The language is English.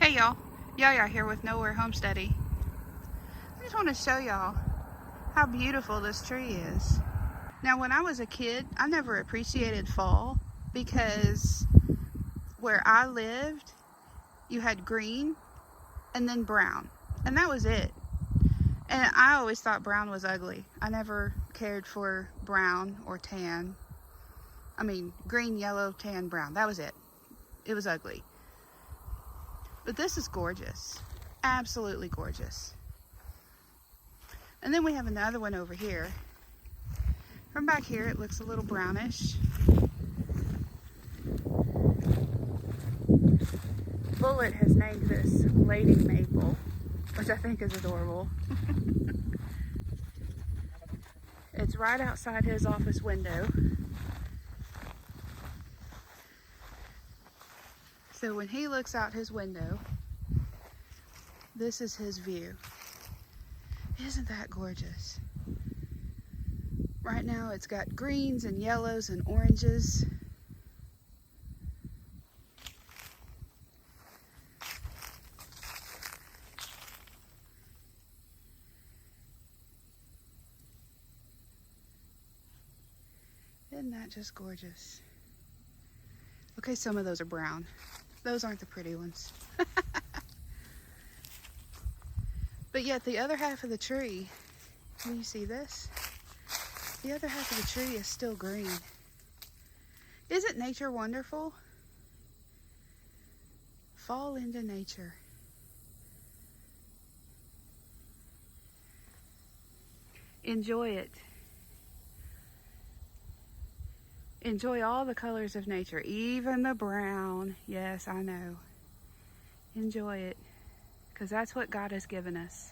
Hey y'all, Yaya here with Nowhere Homesteady. I just want to show y'all how beautiful this tree is. Now when I was a kid, I never appreciated fall because where I lived, you had green and then brown, and that was it. And I always thought brown was ugly. I never cared for brown or tan. I mean, green, yellow, tan, brown. That was it. It was ugly. But this is gorgeous. Absolutely gorgeous. And then we have another one over here. From back here, it looks a little brownish. Bullet has named this Lady Maple, which I think is adorable. It's right outside his office window. So when he looks out his window, this is his view. Isn't that gorgeous? Right now it's got greens and yellows and oranges. Isn't that just gorgeous? Okay, some of those are brown. Those aren't the pretty ones. But yet the other half of the tree, can you see this? The other half of the tree is still green. Isn't nature wonderful? Fall into nature. Enjoy it. Enjoy all the colors of nature, even the brown. Yes, I know. Enjoy it, because that's what God has given us.